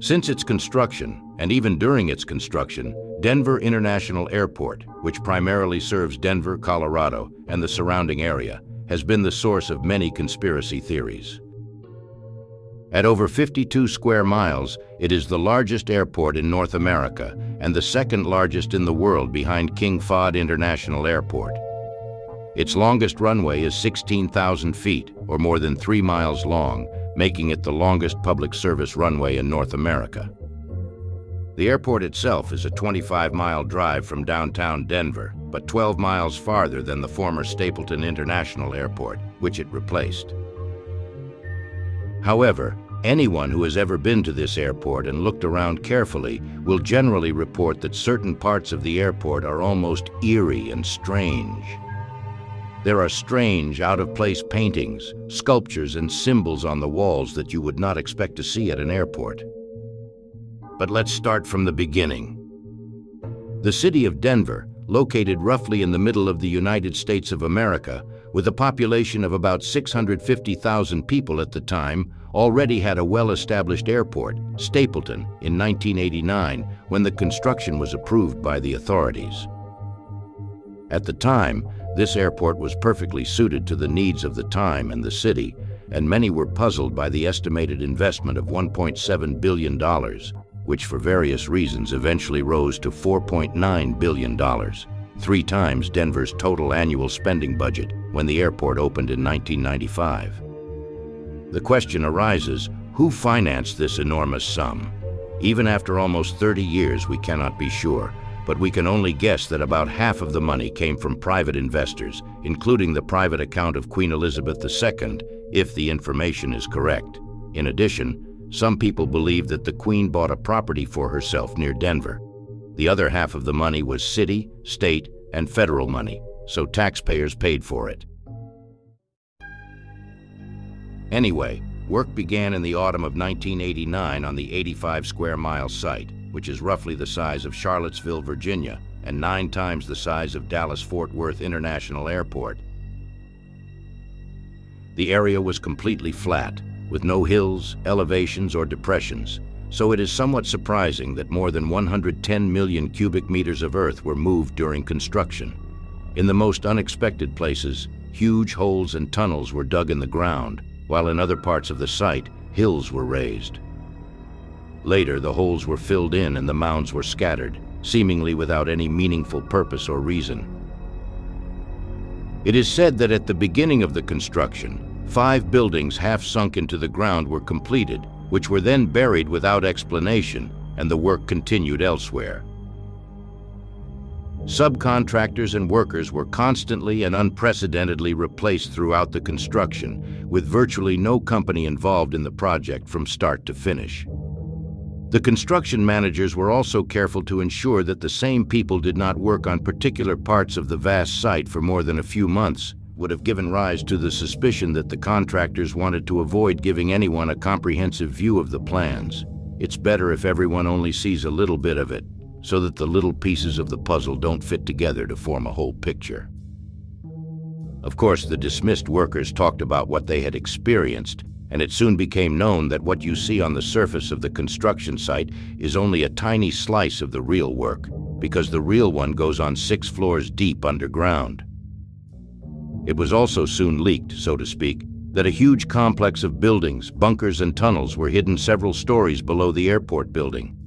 Since its construction, and even during its construction, Denver International Airport, which primarily serves Denver, Colorado, and the surrounding area, has been the source of many conspiracy theories. At over 52 square miles, it is the largest airport in North America and the second largest in the world behind King Fahd International Airport. Its longest runway is 16,000 feet, or more than 3 miles long, making it the longest public service runway in North America. The airport itself is a 25-mile drive from downtown Denver, but 12 miles farther than the former Stapleton International Airport, which it replaced. However, anyone who has ever been to this airport and looked around carefully will generally report that certain parts of the airport are almost eerie and strange. There are strange, out-of-place paintings, sculptures, and symbols on the walls that you would not expect to see at an airport. But let's start from the beginning. The city of Denver, located roughly in the middle of the United States of America, with a population of about 650,000 people at the time, already had a well-established airport, Stapleton, in 1989, when the construction was approved by the authorities. At the time, this airport was perfectly suited to the needs of the time and the city, and many were puzzled by the estimated investment of $1.7 billion, which for various reasons eventually rose to $4.9 billion, 3 times Denver's total annual spending budget when the airport opened in 1995. The question arises, who financed this enormous sum? Even after almost 30 years, we cannot be sure, but we can only guess that about half of the money came from private investors, including the private account of Queen Elizabeth II, if the information is correct. In addition, some people believe that the Queen bought a property for herself near Denver. The other half of the money was city, state, and federal money, so taxpayers paid for it. Anyway, work began in the autumn of 1989 on the 85-square-mile site, which is roughly the size of Charlottesville, Virginia, and 9 times the size of Dallas-Fort Worth International Airport. The area was completely flat, with no hills, elevations, or depressions, so it is somewhat surprising that more than 110 million cubic meters of earth were moved during construction. In the most unexpected places, huge holes and tunnels were dug in the ground, while in other parts of the site, hills were raised. Later, the holes were filled in and the mounds were scattered, seemingly without any meaningful purpose or reason. It is said that at the beginning of the construction, 5 buildings half sunk into the ground were completed, which were then buried without explanation, and the work continued elsewhere. Subcontractors and workers were constantly and unprecedentedly replaced throughout the construction, with virtually no company involved in the project from start to finish. The construction managers were also careful to ensure that the same people did not work on particular parts of the vast site for more than a few months, would have given rise to the suspicion that the contractors wanted to avoid giving anyone a comprehensive view of the plans. It's better if everyone only sees a little bit of it, so that the little pieces of the puzzle don't fit together to form a whole picture. Of course, the dismissed workers talked about what they had experienced, and it soon became known that what you see on the surface of the construction site is only a tiny slice of the real work, because the real one goes on 6 floors deep underground. It was also soon leaked, so to speak, that a huge complex of buildings, bunkers, and tunnels were hidden several stories below the airport building.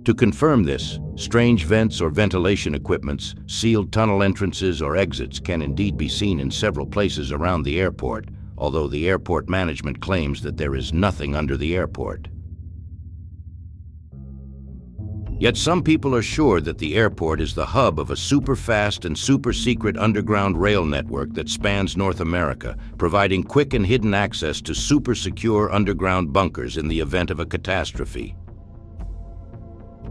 To confirm this, strange vents or ventilation equipments, sealed tunnel entrances or exits can indeed be seen in several places around the airport, although the airport management claims that there is nothing under the airport. Yet some people are sure that the airport is the hub of a super-fast and super-secret underground rail network that spans North America, providing quick and hidden access to super-secure underground bunkers in the event of a catastrophe.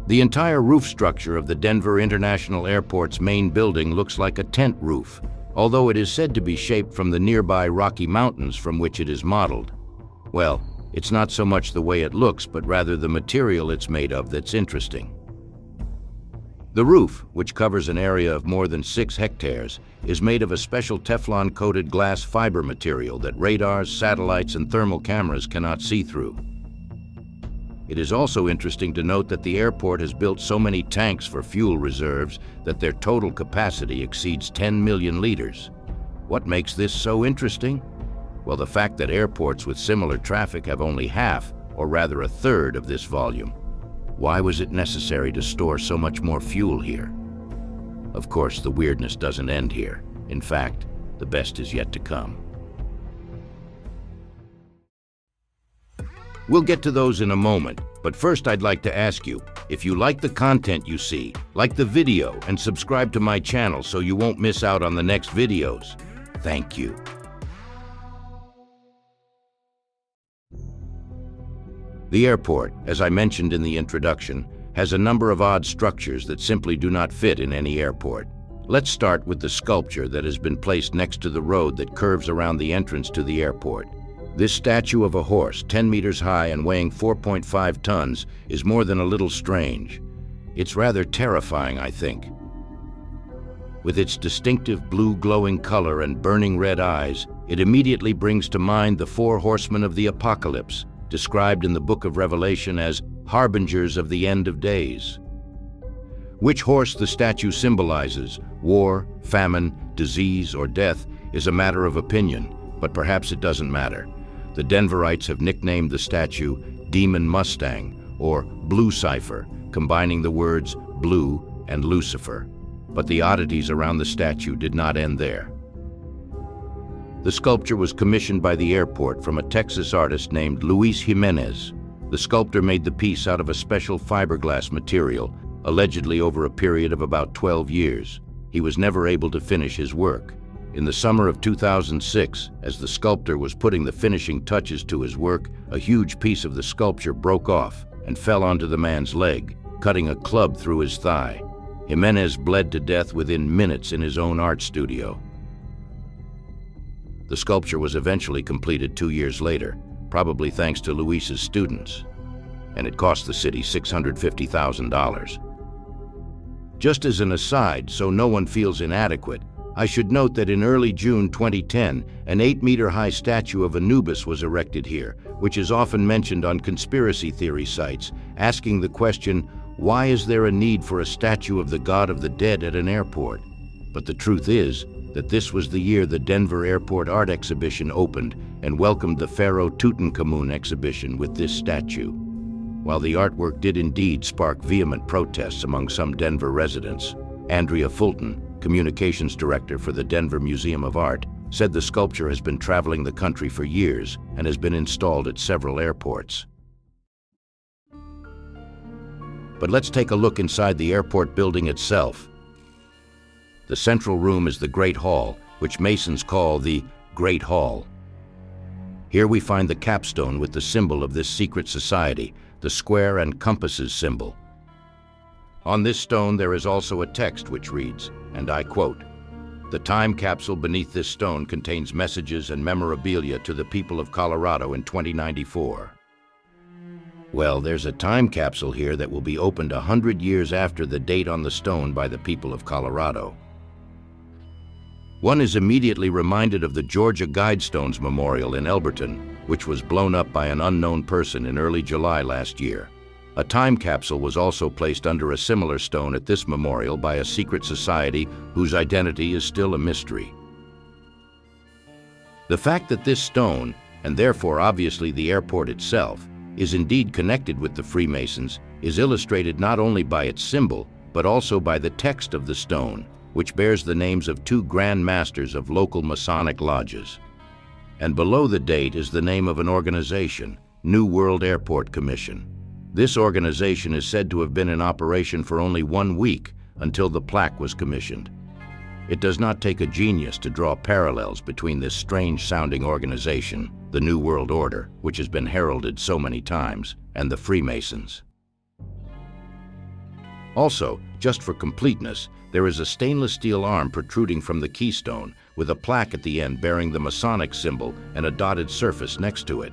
The entire roof structure of the Denver International Airport's main building looks like a tent roof, although it is said to be shaped from the nearby Rocky Mountains from which it is modeled. Well, it's not so much the way it looks, but rather the material it's made of that's interesting. The roof, which covers an area of more than 6 hectares, is made of a special Teflon-coated glass fiber material that radars, satellites, and thermal cameras cannot see through. It is also interesting to note that the airport has built so many tanks for fuel reserves that their total capacity exceeds 10 million liters. What makes this so interesting? Well, the fact that airports with similar traffic have only half, or rather a third, of this volume. Why was it necessary to store so much more fuel here? Of course, the weirdness doesn't end here. In fact, the best is yet to come. We'll get to those in a moment, but first I'd like to ask you, if you like the content you see, like the video and subscribe to my channel so you won't miss out on the next videos. Thank you. The airport, as I mentioned in the introduction, has a number of odd structures that simply do not fit in any airport. Let's start with the sculpture that has been placed next to the road that curves around the entrance to the airport. This statue of a horse, 10 meters high and weighing 4.5 tons, is more than a little strange. It's rather terrifying, I think. With its distinctive blue glowing color and burning red eyes, it immediately brings to mind the 4 horsemen of the apocalypse, described in the book of Revelation as harbingers of the end of days. Which horse the statue symbolizes, war, famine, disease, or death, is a matter of opinion, but perhaps it doesn't matter. The Denverites have nicknamed the statue Demon Mustang, or Blue Cipher, combining the words blue and Lucifer. But the oddities around the statue did not end there. The sculpture was commissioned by the airport from a Texas artist named Luis Jimenez. The sculptor made the piece out of a special fiberglass material, allegedly over a period of about 12 years. He was never able to finish his work. In the summer of 2006, as the sculptor was putting the finishing touches to his work, a huge piece of the sculpture broke off and fell onto the man's leg, cutting a club through his thigh. Jimenez bled to death within minutes in his own art studio. The sculpture was eventually completed 2 years later, probably thanks to Luis's students, and it cost the city $650,000. Just as an aside, so no one feels inadequate, I should note that in early June 2010, an 8-meter-high statue of Anubis was erected here, which is often mentioned on conspiracy theory sites, asking the question, why is there a need for a statue of the god of the dead at an airport? But the truth is that this was the year the Denver Airport Art Exhibition opened and welcomed the Pharaoh Tutankhamun exhibition with this statue. While the artwork did indeed spark vehement protests among some Denver residents, Andrea Fulton, communications director for the Denver Museum of Art, said the sculpture has been traveling the country for years and has been installed at several airports. But let's take a look inside the airport building itself. The central room is the Great Hall, which Masons call the Great Hall. Here we find the capstone with the symbol of this secret society, the square and compasses symbol. On this stone there is also a text which reads, and I quote, "The time capsule beneath this stone contains messages and memorabilia to the people of Colorado in 2094. Well, there's a time capsule here that will be opened 100 years after the date on the stone by the people of Colorado. One is immediately reminded of the Georgia Guidestones Memorial in Elberton, which was blown up by an unknown person in early July last year. A time capsule was also placed under a similar stone at this memorial by a secret society whose identity is still a mystery. The fact that this stone, and therefore obviously the airport itself, is indeed connected with the Freemasons is illustrated not only by its symbol, but also by the text of the stone, which bears the names of 2 Grand Masters of local Masonic lodges. And below the date is the name of an organization, New World Airport Commission. This organization is said to have been in operation for only 1 week until the plaque was commissioned. It does not take a genius to draw parallels between this strange-sounding organization, the New World Order, which has been heralded so many times, and the Freemasons. Also, just for completeness, there is a stainless steel arm protruding from the keystone with a plaque at the end bearing the Masonic symbol and a dotted surface next to it.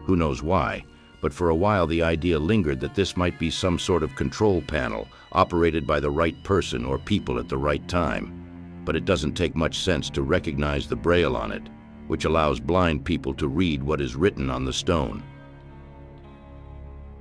Who knows why, but for a while the idea lingered that this might be some sort of control panel operated by the right person or people at the right time. But it doesn't take much sense to recognize the braille on it, which allows blind people to read what is written on the stone.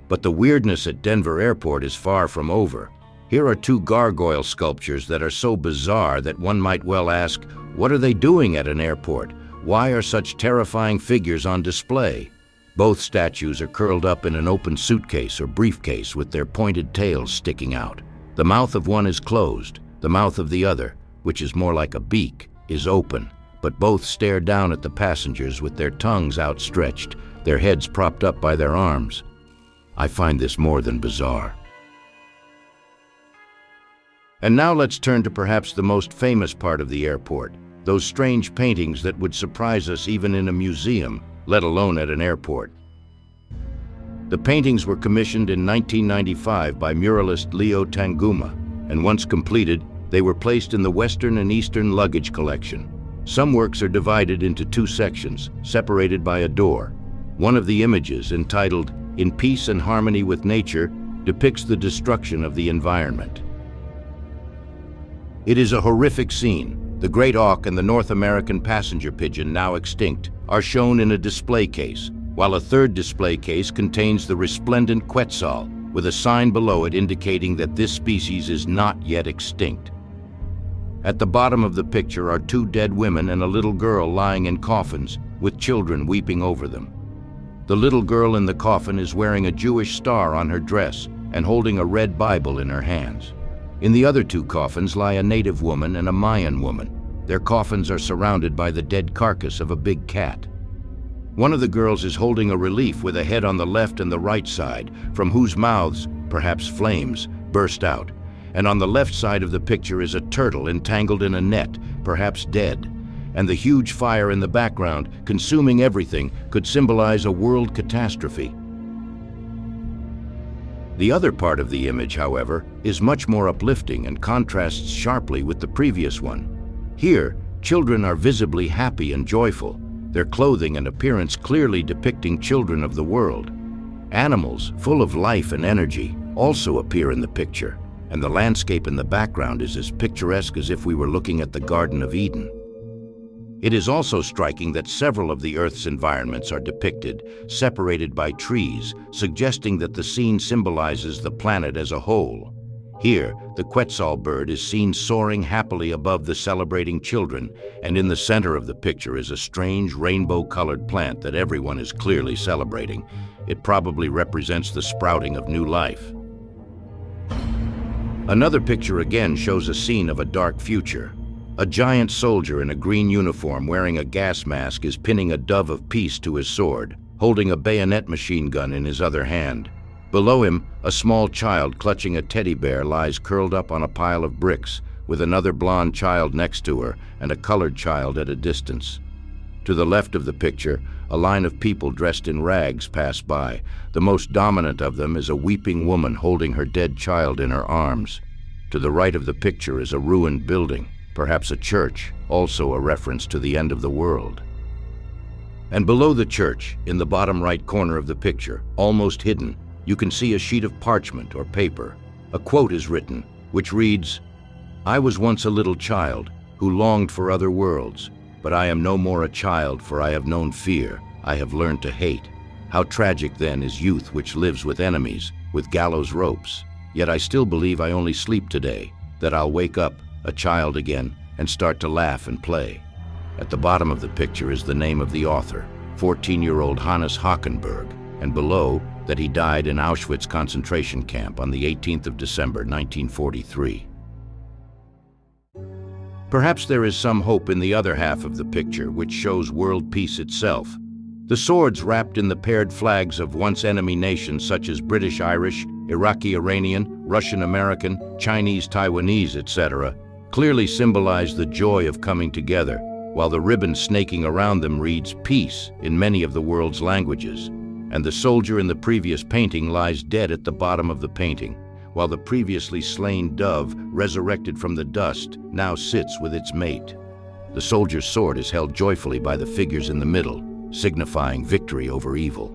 But the weirdness at Denver Airport is far from over. Here are two gargoyle sculptures that are so bizarre that one might well ask, what are they doing at an airport? Why are such terrifying figures on display? Both statues are curled up in an open suitcase or briefcase with their pointed tails sticking out. The mouth of one is closed. The mouth of the other, which is more like a beak, is open, but both stare down at the passengers with their tongues outstretched, their heads propped up by their arms. I find this more than bizarre. And now let's turn to perhaps the most famous part of the airport, those strange paintings that would surprise us even in a museum, let alone at an airport. The paintings were commissioned in 1995 by muralist Leo Tanguma, and once completed, they were placed in the Western and Eastern luggage collection. Some works are divided into two sections, separated by a door. One of the images, entitled "In Peace and Harmony with Nature," depicts the destruction of the environment. It is a horrific scene. The great auk and the North American passenger pigeon, now extinct, are shown in a display case, while a third display case contains the resplendent quetzal, with a sign below it indicating that this species is not yet extinct. At the bottom of the picture are two dead women and a little girl lying in coffins, with children weeping over them. The little girl in the coffin is wearing a Jewish star on her dress and holding a red Bible in her hands. In the other two coffins lie a native woman and a Mayan woman. Their coffins are surrounded by the dead carcass of a big cat. One of the girls is holding a relief with a head on the left and the right side, from whose mouths, perhaps flames, burst out. And on the left side of the picture is a turtle entangled in a net, perhaps dead. And the huge fire in the background, consuming everything, could symbolize a world catastrophe. The other part of the image, however, is much more uplifting and contrasts sharply with the previous one. Here, children are visibly happy and joyful, their clothing and appearance clearly depicting children of the world. Animals, full of life and energy, also appear in the picture, and the landscape in the background is as picturesque as if we were looking at the Garden of Eden. It is also striking that several of the Earth's environments are depicted, separated by trees, suggesting that the scene symbolizes the planet as a whole. Here, the quetzal bird is seen soaring happily above the celebrating children, and in the center of the picture is a strange rainbow-colored plant that everyone is clearly celebrating. It probably represents the sprouting of new life. Another picture again shows a scene of a dark future. A giant soldier in a green uniform wearing a gas mask is pinning a dove of peace to his sword, holding a bayonet machine gun in his other hand. Below him, a small child clutching a teddy bear lies curled up on a pile of bricks, with another blonde child next to her and a colored child at a distance. To the left of the picture, a line of people dressed in rags pass by. The most dominant of them is a weeping woman holding her dead child in her arms. To the right of the picture is a ruined building, perhaps a church, also a reference to the end of the world. And below the church, in the bottom right corner of the picture, almost hidden, you can see a sheet of parchment or paper. A quote is written, which reads, "I was once a little child who longed for other worlds, but I am no more a child, for I have known fear. I have learned to hate. How tragic then is youth which lives with enemies, with gallows ropes. Yet I still believe I only sleep today, that I'll wake up, a child again, and start to laugh and play." At the bottom of the picture is the name of the author, 14-year-old Hannes Hockenberg, and below that he died in Auschwitz concentration camp on the 18th of December, 1943. Perhaps there is some hope in the other half of the picture, which shows world peace itself. The swords wrapped in the paired flags of once enemy nations such as British Irish, Iraqi Iranian, Russian American, Chinese Taiwanese, etc., clearly symbolize the joy of coming together, while the ribbon snaking around them reads peace in many of the world's languages. And the soldier in the previous painting lies dead at the bottom of the painting, while the previously slain dove, resurrected from the dust, now sits with its mate. The soldier's sword is held joyfully by the figures in the middle, signifying victory over evil.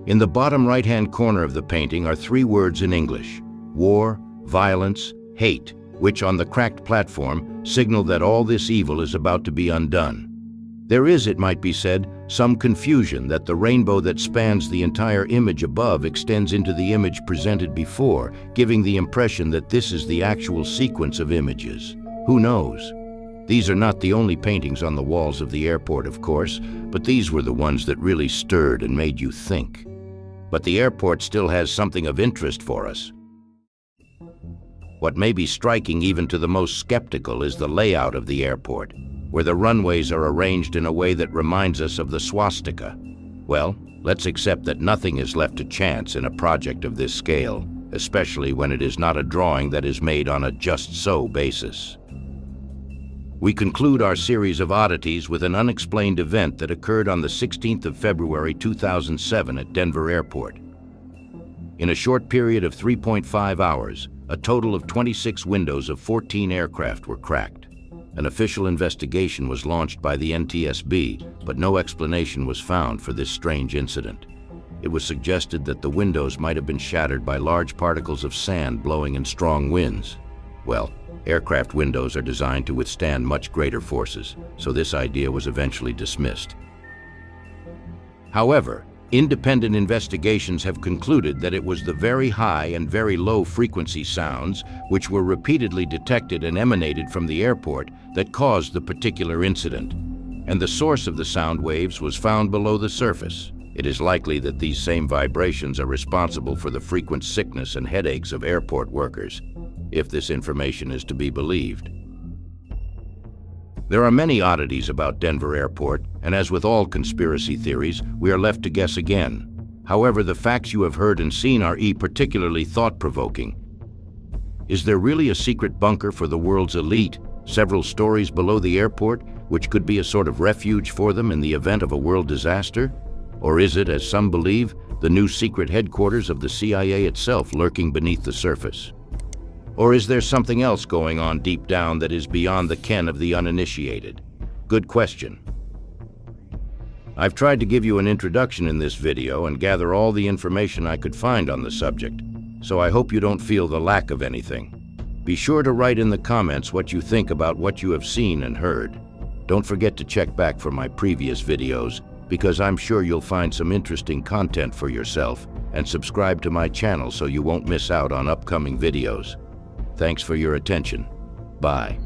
In the bottom right-hand corner of the painting are three words in English: war, violence, hate, which on the cracked platform signal that all this evil is about to be undone. There is, it might be said, some confusion that the rainbow that spans the entire image above extends into the image presented before, giving the impression that this is the actual sequence of images. Who knows? These are not the only paintings on the walls of the airport, of course, but these were the ones that really stirred and made you think. But the airport still has something of interest for us. What may be striking even to the most skeptical is the layout of the airport, where the runways are arranged in a way that reminds us of the swastika. Well, let's accept that nothing is left to chance in a project of this scale, especially when it is not a drawing that is made on a just-so basis. We conclude our series of oddities with an unexplained event that occurred on the 16th of February 2007 at Denver Airport. In a short period of 3.5 hours, a total of 26 windows of 14 aircraft were cracked. An official investigation was launched by the NTSB, but no explanation was found for this strange incident. It was suggested that the windows might have been shattered by large particles of sand blowing in strong winds. Well, aircraft windows are designed to withstand much greater forces, so this idea was eventually dismissed. However, independent investigations have concluded that it was the very high and very low frequency sounds which were repeatedly detected and emanated from the airport that caused the particular incident, and the source of the sound waves was found below the surface. It is likely that these same vibrations are responsible for the frequent sickness and headaches of airport workers, if this information is to be believed. There are many oddities about Denver Airport, and as with all conspiracy theories, we are left to guess again. However, the facts you have heard and seen are particularly thought-provoking. Is there really a secret bunker for the world's elite, several stories below the airport, which could be a sort of refuge for them in the event of a world disaster? Or is it, as some believe, the new secret headquarters of the CIA itself lurking beneath the surface? Or is there something else going on deep down that is beyond the ken of the uninitiated? Good question. I've tried to give you an introduction in this video and gather all the information I could find on the subject, so I hope you don't feel the lack of anything. Be sure to write in the comments what you think about what you have seen and heard. Don't forget to check back for my previous videos, because I'm sure you'll find some interesting content for yourself, and subscribe to my channel so you won't miss out on upcoming videos. Thanks for your attention. Bye.